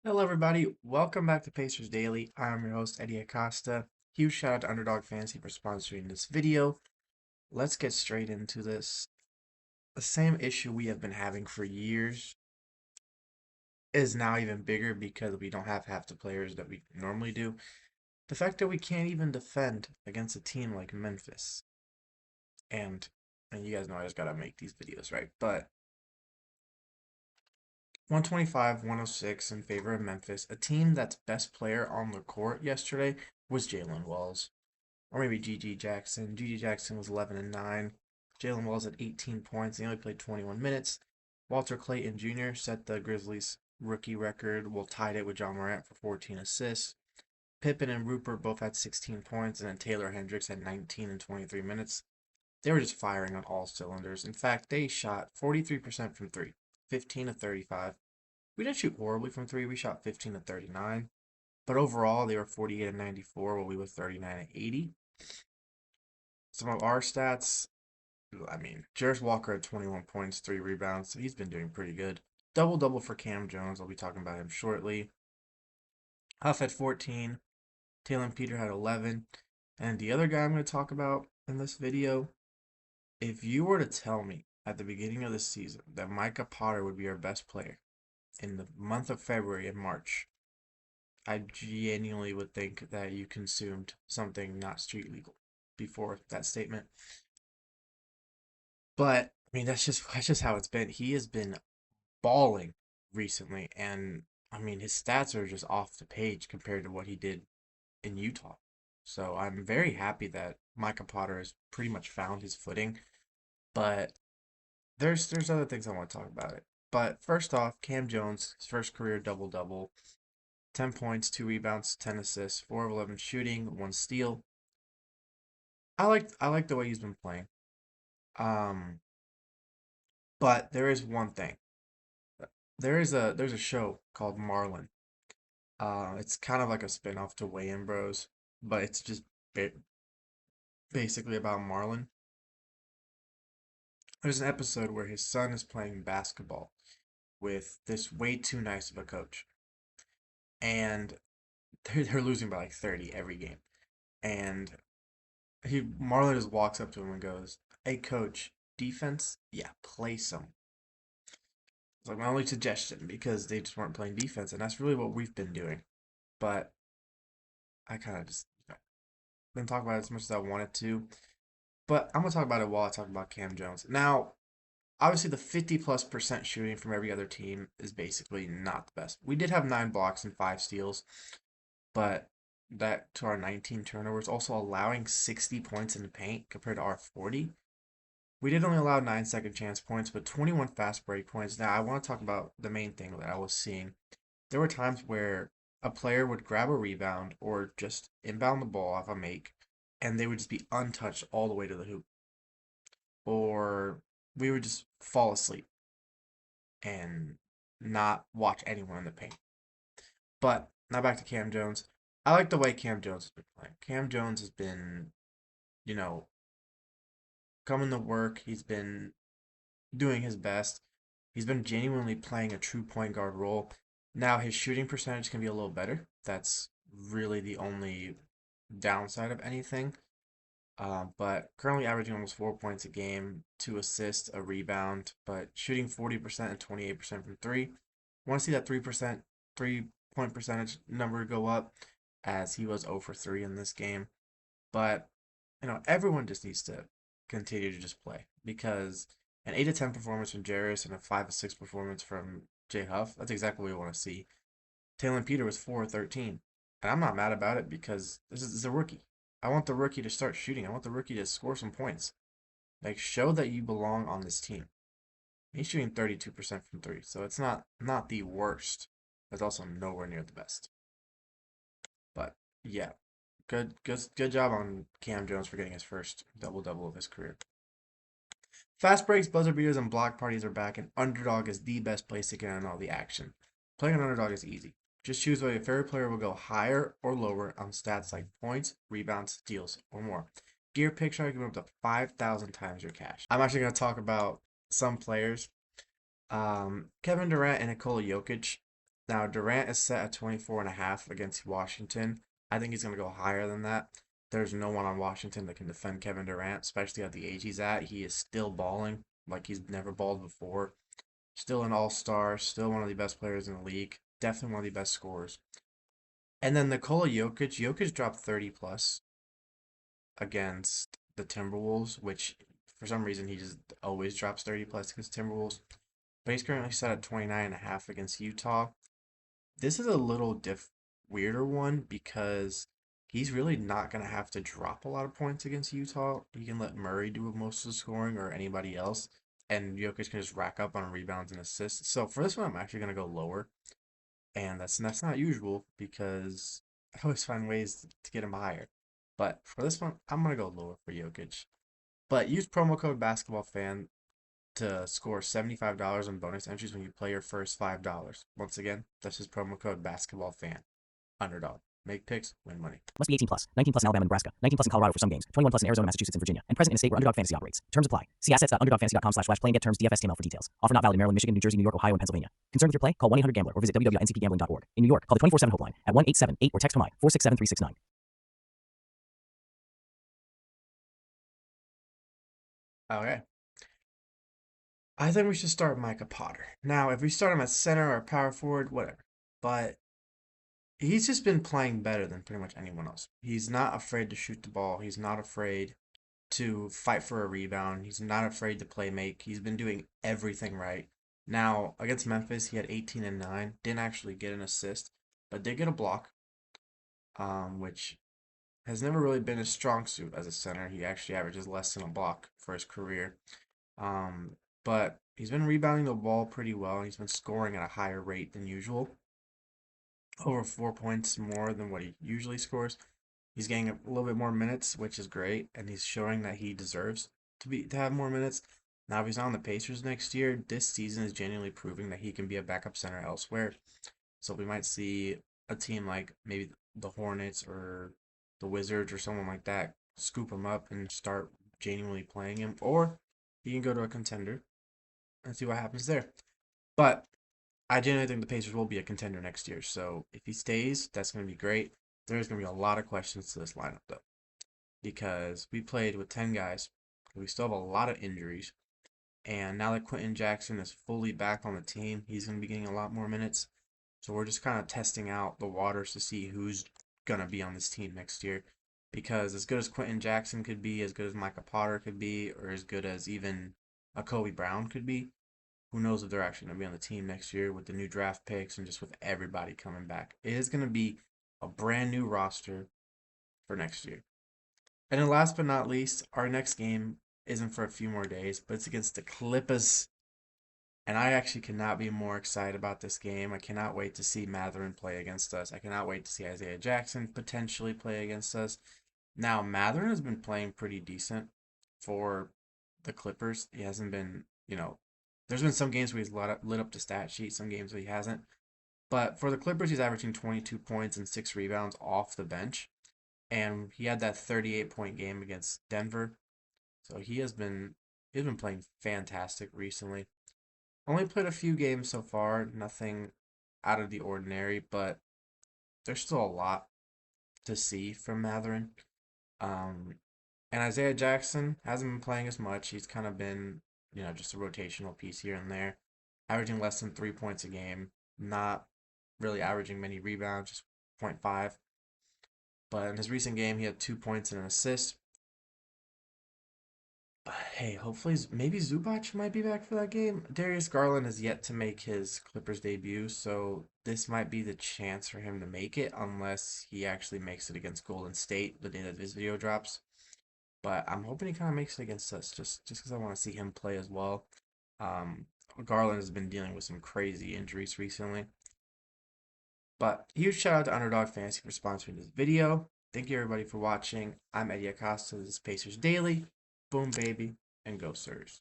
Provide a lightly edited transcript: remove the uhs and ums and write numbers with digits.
Hello, everybody. Welcome back to Pacers Daily. I'm your host, Hery Acosta. Huge shout out to Underdog Fantasy for sponsoring this video. Let's get straight into this. The same issue we have been having for years is now even bigger because we don't have half the players that we normally do. The fact that we can't even defend against a team like Memphis. And, and you guys know I just gotta make these videos, right? But 125, 106 in favor of Memphis. A team that's best player on the court yesterday was Jalen Wells. Or maybe GG Jackson. GG Jackson was 11 and 9. Jalen Wells had 18 points. He only played 21 minutes. Walter Clayton Jr. set the Grizzlies rookie record. Well, tied it with John Morant for 14 assists. Pippen and Rupert both had 16 points, and then Taylor Hendricks had 19 and 23 minutes. They were just firing on all cylinders. In fact, they shot 43% from three, 15 to 35. We didn't shoot horribly from three. We shot 15 to 39. But overall, they were 48 and 94, while we were 39 and 80. Some of our stats, Jarris Walker had 21 points, 3 rebounds, so he's been doing pretty good. Double-double for Cam Jones. I'll be talking about him shortly. Huff had 14. Taylor Peter had 11. And the other guy I'm going to talk about in this video, if you were to tell me at the beginning of the season that Micah Potter would be our best player in the month of February and March, I genuinely would think that you consumed something not street legal before that statement. But that's just how it's been. He has been balling recently, and his stats are just off the page compared to what he did in Utah. So I'm very happy that Micah Potter has pretty much found his footing. But there's other things I want to talk about it. But first off, Cam Jones, his first career double double, 10 points, 2 rebounds, 10 assists, 4 of 11 shooting, 1 steal. I like the way he's been playing. Um, but there is one thing. There's a show called Marlin. It's kind of like a spin-off to Weigh-In Bros, but it's just ba basically about Marlin. There's an episode where his son is playing basketball with this way too nice of a coach, and they're losing by like 30 every game. And Marlon just walks up to him and goes, "Hey, coach, defense? Yeah, play some." It's like my only suggestion because they just weren't playing defense, and that's really what we've been doing. But I kind of just didn't talk about it as much as I wanted to. But I'm gonna talk about it while I talk about Cam Jones. Now, obviously, the 50+% shooting from every other team is basically not the best. We did have 9 blocks and 5 steals, but that to our 19 turnovers, also allowing 60 points in the paint compared to our 40. We did only allow 9 second chance points, but 21 fast break points. Now, I want to talk about the main thing that I was seeing. There were times where a player would grab a rebound or just inbound the ball off a make, and they would just be untouched all the way to the hoop. Or we would just fall asleep and not watch anyone in the paint. But now back to Cam Jones. I like the way Cam Jones has been playing. Cam Jones has been, you know, coming to work. He's been doing his best. He's been genuinely playing a true point guard role. Now his shooting percentage can be a little better. That's really the only downside of anything. But currently averaging almost 4 points a game, 2 assists, a rebound, but shooting 40% and 28% from three. Want to see that 3% 3 point percentage number go up as he was 0 for 3 in this game. But everyone just needs to continue to just play because an 8 to 10 performance from Jarris and a 5 to 6 performance from Jay Huff, that's exactly what we want to see. Taylor Peter was 4 of 13. And I'm not mad about it because this is a rookie. I want the rookie to start shooting. I want the rookie to score some points. Like show that you belong on this team. He's shooting 32% from three, so it's not the worst. It's also nowhere near the best. But yeah, good job on Cam Jones for getting his first double double of his career. Fast breaks, buzzer beaters, and block parties are back, and Underdog is the best place to get in all the action. Playing an Underdog is easy. Just choose whether your favorite player will go higher or lower on stats like points, rebounds, steals, or more. Gear picture you can win up to 5,000 times your cash. I'm actually going to talk about some players. Kevin Durant and Nikola Jokic. Now Durant is set at 24.5 against Washington. I think he's going to go higher than that. There's no one on Washington that can defend Kevin Durant, especially at the age he's at. He is still balling like he's never balled before. Still an all-star, still one of the best players in the league, definitely one of the best scorers. And then Nikola Jokic, Jokic dropped 30 plus against the Timberwolves, which for some reason he just always drops 30 plus against Timberwolves. But he's currently set at 29.5 against Utah. This is a little weirder one because he's really not going to have to drop a lot of points against Utah. He can let Murray do most of the scoring or anybody else, and Jokic can just rack up on rebounds and assists. So for this one, I'm actually going to go lower, and that's not usual because I always find ways to get him higher. But for this one, I'm going to go lower for Jokic. But use promo code BasketballFan to score $75 on bonus entries when you play your first $5. Once again, that's just promo code BasketballFan. Underdog. Make picks, win money. Must be 18 plus. 19 plus in Alabama and Nebraska. 19 plus in Colorado for some games. 21 plus in Arizona, Massachusetts, and Virginia. And present in a state where Underdog Fantasy operates. Terms apply. See assets.underdogfantasy.com/playing get terms DFSTML for details. Offer not valid in Maryland, Michigan, New Jersey, New York, Ohio, and Pennsylvania. Concerned with your play? Call 1-800-GAMBLER or visit www.ncpgambling.org. In New York, call the 24/7 helpline at 1-877-8 or text from 467-369. Okay. I think we should start Micah Potter. Now, if we start him at center or power forward, whatever. But he's just been playing better than pretty much anyone else. He's not afraid to shoot the ball. He's not afraid to fight for a rebound. He's not afraid to play make. He's been doing everything right. Now, against Memphis, he had 18 and 9. Didn't actually get an assist, but did get a block, which has never really been his strong suit as a center. He actually averages less than a block for his career. Um, but he's been rebounding the ball pretty well, and he's been scoring at a higher rate than usual. Over 4 points more than what he usually scores. He's getting a little bit more minutes, which is great, and he's showing that he deserves to have more minutes. Now, if he's not on the Pacers next year, this season is genuinely proving that he can be a backup center elsewhere. So we might see a team like maybe the Hornets or the Wizards or someone like that scoop him up and start genuinely playing him, or he can go to a contender and see what happens there. But I genuinely think the Pacers will be a contender next year. So if he stays, that's going to be great. There's going to be a lot of questions to this lineup, though, because we played with 10 guys. We still have a lot of injuries. And now that Quentin Jackson is fully back on the team, he's going to be getting a lot more minutes. So we're just kind of testing out the waters to see who's going to be on this team next year. Because as good as Quentin Jackson could be, as good as Micah Potter could be, or as good as even a Kobe Brown could be, who knows if they're actually going to be on the team next year with the new draft picks and just with everybody coming back. It is going to be a brand new roster for next year. And then last but not least, our next game isn't for a few more days, but it's against the Clippers. And I actually cannot be more excited about this game. I cannot wait to see Mathurin play against us. I cannot wait to see Isaiah Jackson potentially play against us. Now, Mathurin has been playing pretty decent for the Clippers. He hasn't been, there's been some games where he's lit up the stat sheet, some games where he hasn't. But for the Clippers, he's averaging 22 points and 6 rebounds off the bench. And he had that 38-point game against Denver. So he's been playing fantastic recently. Only played a few games so far, nothing out of the ordinary, but there's still a lot to see from Mathurin. Um, and Isaiah Jackson hasn't been playing as much. He's kind of been, just a rotational piece here and there, averaging less than 3 points a game, not really averaging many rebounds, just 0.5. But in his recent game, he had 2 points and an assist. But hey, hopefully, maybe Zubac might be back for that game. Darius Garland has yet to make his Clippers debut, so this might be the chance for him to make it, unless he actually makes it against Golden State the day that this video drops. But I'm hoping he kind of makes it against us, just because I want to see him play as well. Um, Garland has been dealing with some crazy injuries recently. But huge shout out to Underdog Fantasy for sponsoring this video. Thank you everybody for watching. I'm Hery Acosta. This is Pacers Daily. Boom, baby, and go, Sirs.